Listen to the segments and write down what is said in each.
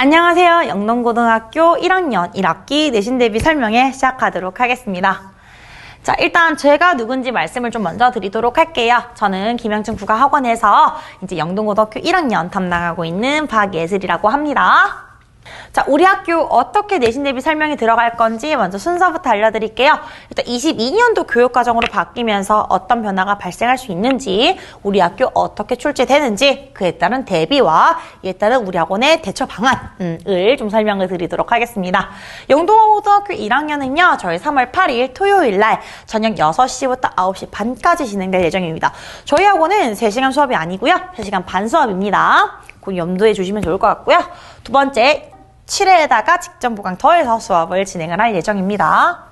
안녕하세요. 영동고등학교 1학년 1학기 내신 대비 설명회 시작하도록 하겠습니다. 자, 일단 제가 누군지 말씀을 좀 먼저 드리도록 할게요. 저는 김영춘 국어학원에서 이제 영동고등학교 1학년 담당하고 있는 박예슬이라고 합니다. 자, 우리 학교 어떻게 내신 대비 설명이 들어갈 건지 먼저 순서부터 알려드릴게요. 일단 22년도 교육과정으로 바뀌면서 어떤 변화가 발생할 수 있는지, 우리 학교 어떻게 출제되는지, 그에 따른 대비와 이에 따른 우리 학원의 대처 방안을 좀 설명을 드리도록 하겠습니다. 영동고등학교 1학년은요, 저희 3월 8일 토요일날 저녁 6시부터 9시 반까지 진행될 예정입니다. 저희 학원은 3시간 수업이 아니고요, 3시간 반 수업입니다. 그거 염두해 주시면 좋을 것 같고요. 두 번째, 7회에다가 직전 보강 더해서 수업을 진행을 할 예정입니다.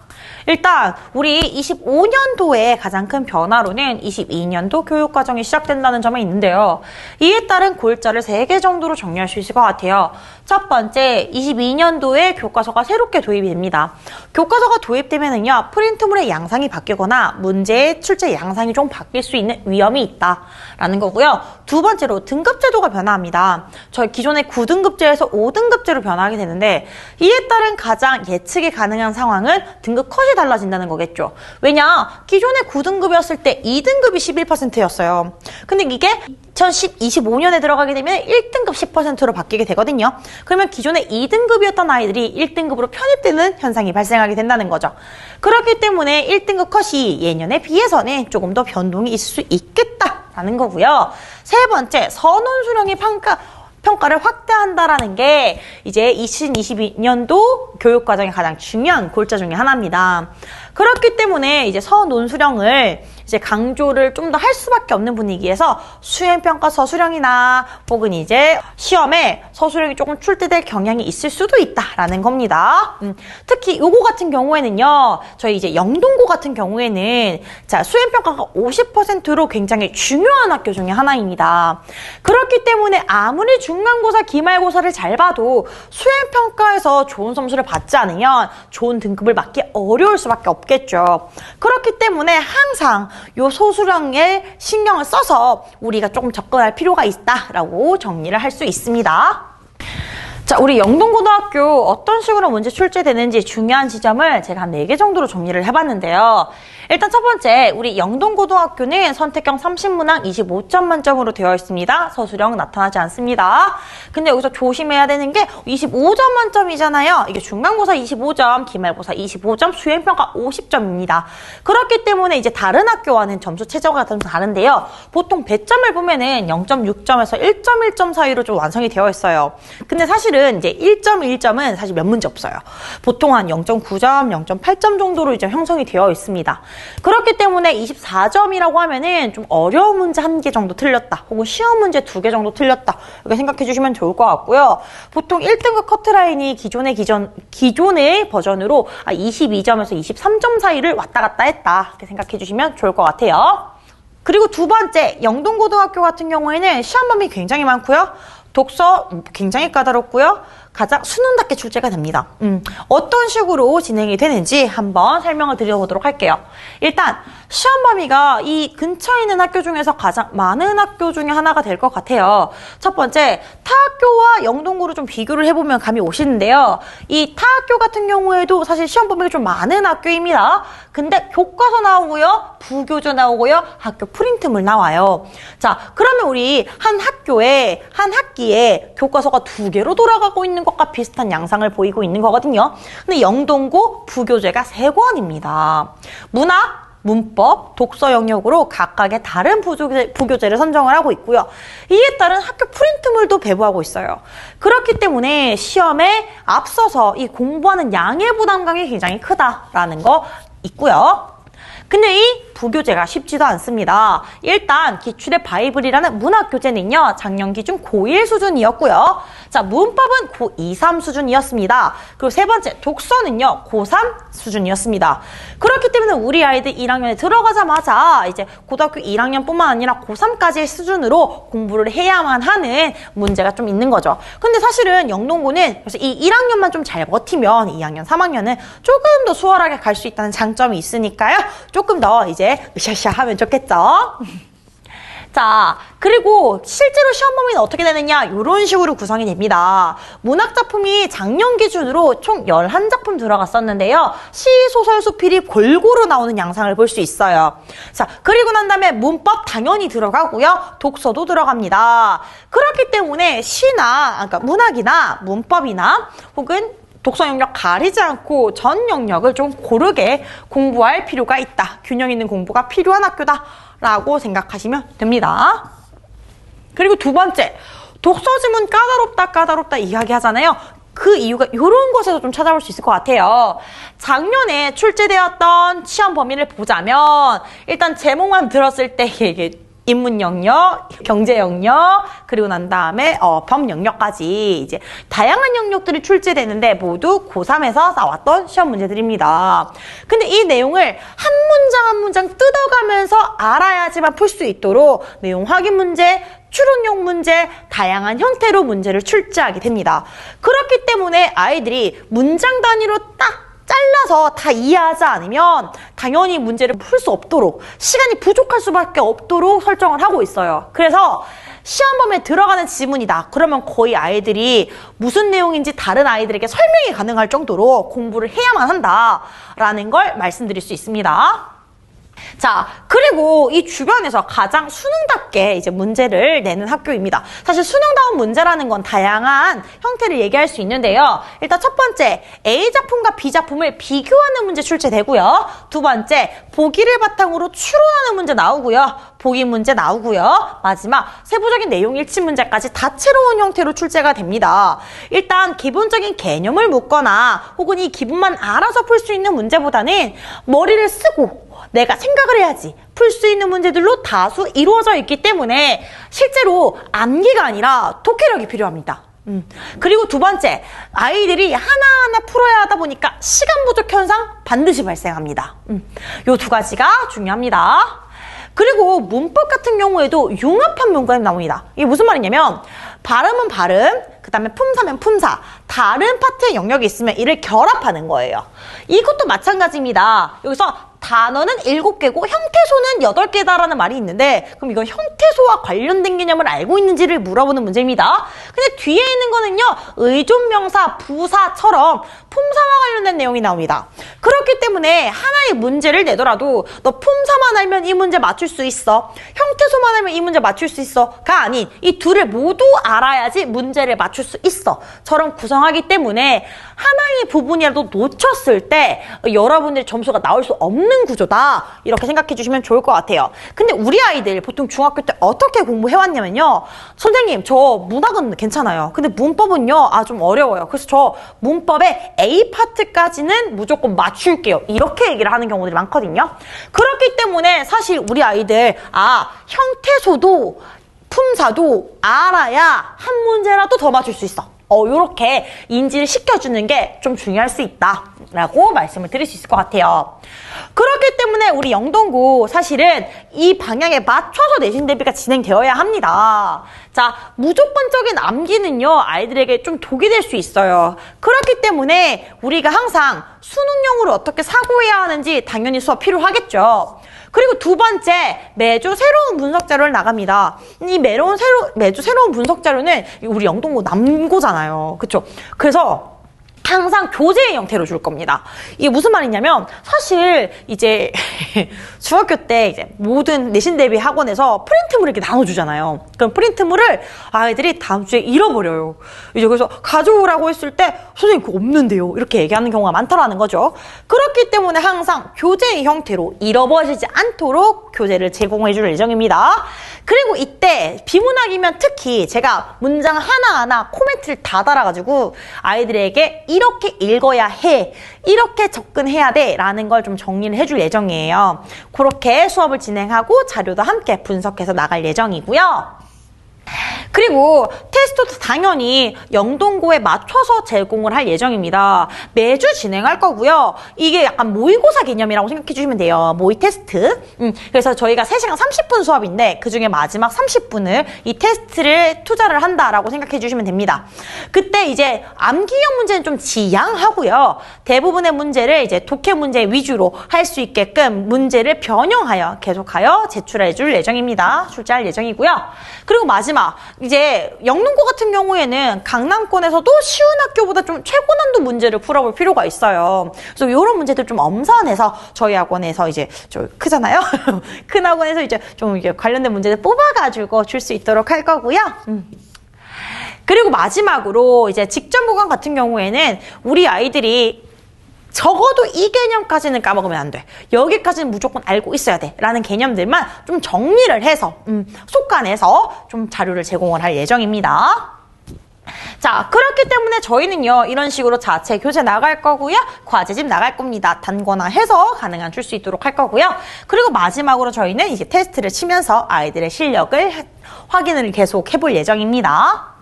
일단 우리 25년도에 가장 큰 변화로는 22년도 교육과정이 시작된다는 점이 있는데요. 이에 따른 골자를 3개 정도로 정리할 수 있을 것 같아요. 첫 번째, 22년도에 교과서가 새롭게 도입이 됩니다. 교과서가 도입되면은요, 프린트물의 양상이 바뀌거나 문제의 출제 양상이 좀 바뀔 수 있는 위험이 있다라는 거고요. 두 번째로 등급제도가 변화합니다. 저희 기존의 9등급제에서 5등급제로 변화하게 되는데, 이에 따른 가장 예측이 가능한 상황은 등급 컷이 달라진다는 거겠죠. 왜냐? 기존의 9등급이었을 때 2등급이 11%였어요. 근데 이게 2025년에 들어가게 되면 1등급 10%로 바뀌게 되거든요. 그러면 기존에 2등급이었던 아이들이 1등급으로 편입되는 현상이 발생하게 된다는 거죠. 그렇기 때문에 1등급 컷이 예년에 비해서는 조금 더 변동이 있을 수 있겠다라는 거고요. 세 번째, 선원 수령의 평가를 확대한다라는 게 이제 2022년도 교육과정의 가장 중요한 골자 중에 하나입니다. 그렇기 때문에 이제 서논수령을 이제 강조를 좀 더 할 수밖에 없는 분위기에서 수행평가 서수령이나 혹은 이제 시험에 서수령이 조금 출제될 경향이 있을 수도 있다라는 겁니다. 특히 요거 같은 경우에는요, 저희 이제 영동고 같은 경우에는 자, 수행평가가 50%로 굉장히 중요한 학교 중에 하나입니다. 그렇기 때문에 아무리 중간고사, 기말고사를 잘 봐도 수행평가에서 좋은 점수를 받지 않으면 좋은 등급을 받기 어려울 수밖에 없겠죠. 그렇기 때문에 항상 요 소수령에 신경을 써서 우리가 조금 접근할 필요가 있다라고 정리를 할 수 있습니다. 자, 우리 영동고등학교 어떤 식으로 문제 출제되는지 중요한 지점을 제가 한 4개 정도로 정리를 해봤는데요. 일단 첫 번째, 우리 영동고등학교는 선택형 30문항 25점 만점으로 되어 있습니다. 서술형 나타나지 않습니다. 근데 여기서 조심해야 되는 게 25점 만점이잖아요. 이게 중간고사 25점, 기말고사 25점, 수행평가 50점입니다. 그렇기 때문에 이제 다른 학교와는 점수 최저가 좀 다른데요. 보통 배점을 보면은 0.6점에서 1.1점 사이로 좀 완성이 되어 있어요. 근데 사실은 이제 1.1점은 사실 몇 문제 없어요. 보통 한 0.9점, 0.8점 정도로 이제 형성이 되어 있습니다. 그렇기 때문에 24점이라고 하면은 좀 어려운 문제 1개 정도 틀렸다, 혹은 쉬운 문제 2개 정도 틀렸다, 이렇게 생각해 주시면 좋을 것 같고요. 보통 1등급 커트라인이 기존의 버전으로 22점에서 23점 사이를 왔다 갔다 했다, 이렇게 생각해 주시면 좋을 것 같아요. 그리고 두 번째, 영동고등학교 같은 경우에는 시험 범위 굉장히 많고요. 독서 굉장히 까다롭고요. 가장 수능답게 출제가 됩니다. 어떤 식으로 진행이 되는지 한번 설명을 드려보도록 할게요. 일단 시험 범위가 이 근처에 있는 학교 중에서 가장 많은 학교 중에 하나가 될 것 같아요. 첫 번째, 타학교와 영동고를 좀 비교를 해보면 감이 오시는데요. 이 타학교 같은 경우에도 사실 시험 범위가 좀 많은 학교입니다. 근데 교과서 나오고요, 부교재 나오고요, 학교 프린트물 나와요. 자, 그러면 우리 한 학교에, 한 학기에 교과서가 2개로 돌아가고 있는 것과 비슷한 양상을 보이고 있는 거거든요. 근데 영동고 부교재가 3권입니다. 문학, 문법, 독서 영역으로 각각의 다른 부교재를 선정을 하고 있고요. 이에 따른 학교 프린트물도 배부하고 있어요. 그렇기 때문에 시험에 앞서서 이 공부하는 양의 부담감이 굉장히 크다라는 거 있고요. 근데 이 부교재가 쉽지도 않습니다. 일단 기출의 바이블이라는 문학교재는요, 작년 기준 고1 수준이었고요. 자, 문법은 고2, 3 수준이었습니다. 그리고 세 번째, 독서는요, 고3 수준이었습니다. 그렇기 때문에 우리 아이들 1학년에 들어가자마자 이제 고등학교 1학년뿐만 아니라 고3까지의 수준으로 공부를 해야만 하는 문제가 좀 있는 거죠. 근데 사실은 영동고는 그래서 이 1학년만 좀 잘 버티면 2학년, 3학년은 조금 더 수월하게 갈 수 있다는 장점이 있으니까요. 조금 더 이제 으쌰으쌰 하면 좋겠죠. 자, 그리고 실제로 시험 범위는 어떻게 되느냐? 이런 식으로 구성이 됩니다. 문학작품이 작년 기준으로 총 11작품 들어갔었는데요. 시, 소설, 수필이 골고루 나오는 양상을 볼 수 있어요. 자, 그리고 난 다음에 문법 당연히 들어가고요. 독서도 들어갑니다. 그렇기 때문에 시나, 그러니까 문학이나 문법이나 혹은 독서 영역 가리지 않고 전 영역을 좀 고르게 공부할 필요가 있다. 균형 있는 공부가 필요한 학교다. 라고 생각하시면 됩니다. 그리고 두 번째, 독서 지문 까다롭다 이야기하잖아요. 그 이유가 이런 곳에서 좀 찾아볼 수 있을 것 같아요. 작년에 출제되었던 시험 범위를 보자면 일단 제목만 들었을 때 이게 인문 영역, 경제 영역, 그리고 난 다음에 법 영역까지 이제 다양한 영역들이 출제되는데 모두 고3에서 나왔던 시험 문제들입니다. 근데 이 내용을 한 문장 한 문장 뜯어가면서 알아야지만 풀 수 있도록 내용 확인 문제, 추론용 문제, 다양한 형태로 문제를 출제하게 됩니다. 그렇기 때문에 아이들이 문장 단위로 딱 잘라서 다 이해하지 않으면 당연히 문제를 풀 수 없도록 시간이 부족할 수밖에 없도록 설정을 하고 있어요. 그래서 시험 범위에 들어가는 지문이다. 그러면 거의 아이들이 무슨 내용인지 다른 아이들에게 설명이 가능할 정도로 공부를 해야만 한다라는 걸 말씀드릴 수 있습니다. 자, 그리고 이 주변에서 가장 수능답게 이제 문제를 내는 학교입니다. 사실 수능다운 문제라는 건 다양한 형태를 얘기할 수 있는데요. 일단 첫 번째, A작품과 B작품을 비교하는 문제 출제되고요. 두 번째, 보기를 바탕으로 추론하는 문제 나오고요. 보기 문제 나오고요. 마지막, 세부적인 내용 일치 문제까지 다채로운 형태로 출제가 됩니다. 일단 기본적인 개념을 묻거나 혹은 이 기본만 알아서 풀 수 있는 문제보다는 머리를 쓰고 내가 생각을 해야지 풀 수 있는 문제들로 다수 이루어져 있기 때문에 실제로 암기가 아니라 독해력이 필요합니다. 그리고 두 번째, 아이들이 하나하나 풀어야 하다 보니까 시간 부족 현상 반드시 발생합니다. 요 두 가지가 중요합니다. 그리고 문법 같은 경우에도 융합한 문법이 나옵니다. 이게 무슨 말이냐면 발음은 발음, 그 다음에 품사면 품사, 다른 파트의 영역이 있으면 이를 결합하는 거예요. 이것도 마찬가지입니다. 여기서 단어는 7개고 형태소는 8개다라는 말이 있는데 그럼 이건 형태소와 관련된 개념을 알고 있는지를 물어보는 문제입니다. 근데 뒤에 있는 거는요. 의존명사, 부사처럼 품사와 관련된 내용이 나옵니다. 그렇기 때문에 하나의 문제를 내더라도 너 품사만 알면 이 문제 맞출 수 있어. 형태소만 알면 이 문제 맞출 수 있어.가 아닌 이 둘을 모두 알아야지 문제를 맞출 수 있어. 처럼 구성하기 때문에 하나의 부분이라도 놓쳤을 때 여러분들의 점수가 나올 수 없는 구조다. 이렇게 생각해 주시면 좋을 것 같아요. 근데 우리 아이들 보통 중학교 때 어떻게 공부해왔냐면요. 선생님, 저 문학은 괜찮아요. 근데 문법은요, 좀 어려워요. 그래서 저 문법의 A 파트까지는 무조건 맞출게요. 이렇게 얘기를 하는 경우들이 많거든요. 그렇기 때문에 사실 우리 아이들, 형태소도 품사도 알아야 한 문제라도 더 맞출 수 있어. 요렇게 인지를 시켜주는 게 좀 중요할 수 있다라고 말씀을 드릴 수 있을 것 같아요. 그렇기 때문에 우리 영동고 사실은 이 방향에 맞춰서 내신 대비가 진행되어야 합니다. 자, 무조건적인 암기는요, 아이들에게 좀 독이 될 수 있어요. 그렇기 때문에 우리가 항상 수능용으로 어떻게 사고해야 하는지 당연히 수업 필요하겠죠. 그리고 두 번째, 매주 새로운 분석 자료를 나갑니다. 이 매주 새로운 분석 자료는 우리 영동고 남고잖아요. 그쵸? 그래서 항상 교재의 형태로 줄 겁니다. 이게 무슨 말이냐면 사실 이제 중학교 때 이제 모든 내신 대비 학원에서 프린트물을 이렇게 나눠주잖아요. 그럼 프린트물을 아이들이 다음 주에 잃어버려요. 이제 그래서 가져오라고 했을 때 선생님 그거 없는데요. 이렇게 얘기하는 경우가 많다라는 거죠. 그렇기 때문에 항상 교재의 형태로 잃어버리지 않도록 교재를 제공해 줄 예정입니다. 그리고 이때 비문학이면 특히 제가 문장 하나하나 코멘트를 다 달아가지고 아이들에게 이렇게 읽어야 해, 이렇게 접근해야 돼 라는 걸 좀 정리를 해줄 예정이에요. 그렇게 수업을 진행하고 자료도 함께 분석해서 나갈 예정이고요. 그리고 테스트도 당연히 영동고에 맞춰서 제공을 할 예정입니다. 매주 진행할 거고요. 이게 약간 모의고사 개념이라고 생각해 주시면 돼요. 모의 테스트. 그래서 저희가 3시간 30분 수업인데 그중에 마지막 30분을 이 테스트를 투자를 한다라고 생각해 주시면 됩니다. 그때 이제 암기형 문제는 좀 지양하고요. 대부분의 문제를 이제 독해 문제 위주로 할 수 있게끔 문제를 변형하여 계속하여 제출해 줄 예정입니다. 출제할 예정이고요. 그리고 마지막 이제 영문고 같은 경우에는 강남권에서도 쉬운 학교보다 좀 최고난도 문제를 풀어볼 필요가 있어요. 그래서 이런 문제들 좀 엄선해서 저희 학원에서 이제 좀 크잖아요. 큰 학원에서 이제 좀 이게 관련된 문제를 뽑아가지고 줄 수 있도록 할 거고요. 그리고 마지막으로 이제 직전 보강 같은 경우에는 우리 아이들이 적어도 이 개념까지는 까먹으면 안 돼. 여기까지는 무조건 알고 있어야 돼. 라는 개념들만 좀 정리를 해서 속간해서 좀 자료를 제공을 할 예정입니다. 자, 그렇기 때문에 저희는요, 이런 식으로 자체 교재 나갈 거고요, 과제집 나갈 겁니다. 단거나 해서 가능한 줄 수 있도록 할 거고요. 그리고 마지막으로 저희는 이제 테스트를 치면서 아이들의 실력을 확인을 계속 해볼 예정입니다.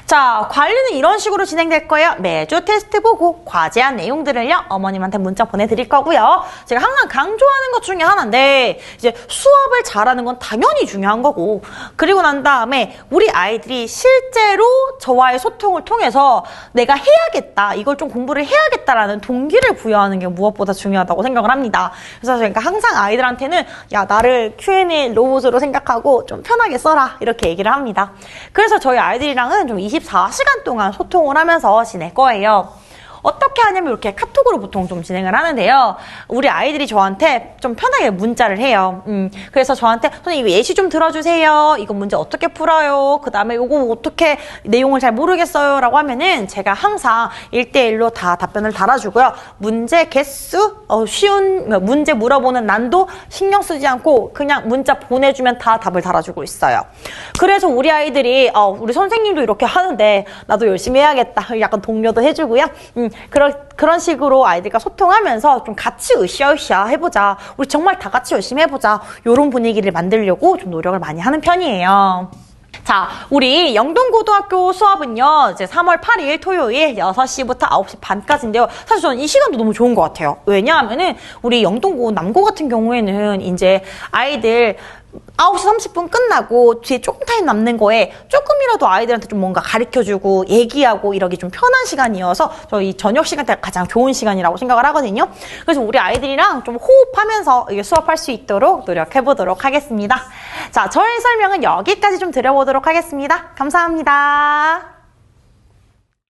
자, 관리는 이런 식으로 진행될 거예요. 매주 테스트 보고 과제한 내용들을요, 어머님한테 문자 보내드릴 거고요. 제가 항상 강조하는 것 중에 하나인데, 이제 수업을 잘하는 건 당연히 중요한 거고, 그리고 난 다음에 우리 아이들이 실제로 저와의 소통을 통해서 내가 해야겠다, 이걸 좀 공부를 해야겠다라는 동기를 부여하는 게 무엇보다 중요하다고 생각을 합니다. 그래서 제가 항상 아이들한테는 야, 나를 Q&A 로봇으로 생각하고 좀 편하게 써라, 이렇게 얘기를 합니다. 그래서 저희 아이들이랑은 좀 24시간 동안 소통을 하면서 지낼 거예요. 어떻게 하냐면 이렇게 카톡으로 보통 좀 진행을 하는데요. 우리 아이들이 저한테 좀 편하게 문자를 해요. 그래서 저한테 선생님 이거 예시 좀 들어주세요. 이거 문제 어떻게 풀어요? 그 다음에 이거 어떻게 내용을 잘 모르겠어요. 라고 하면은 제가 항상 1대1로 다 답변을 달아주고요. 문제 개수, 쉬운 문제 물어보는 난도 신경 쓰지 않고 그냥 문자 보내주면 다 답을 달아주고 있어요. 그래서 우리 아이들이 우리 선생님도 이렇게 하는데 나도 열심히 해야겠다. 약간 독려도 해주고요. 그런 식으로 아이들과 소통하면서 좀 같이 으쌰으쌰 해보자. 우리 정말 다 같이 열심히 해보자. 이런 분위기를 만들려고 좀 노력을 많이 하는 편이에요. 자, 우리 영동고등학교 수업은요, 이제 3월 8일 토요일 6시부터 9시 반까지인데요. 사실 저는 이 시간도 너무 좋은 것 같아요. 왜냐하면은 우리 영동고 남고 같은 경우에는 이제 아이들 9시 30분 끝나고 뒤에 조금 타임 남는 거에 조금이라도 아이들한테 좀 뭔가 가르쳐주고 얘기하고 이러기 좀 편한 시간이어서 저희 저녁 시간 대가 가장 좋은 시간이라고 생각을 하거든요. 그래서 우리 아이들이랑 좀 호흡하면서 이게 수업할 수 있도록 노력해보도록 하겠습니다. 자, 저의 설명은 여기까지 좀 드려보도록 하겠습니다. 감사합니다.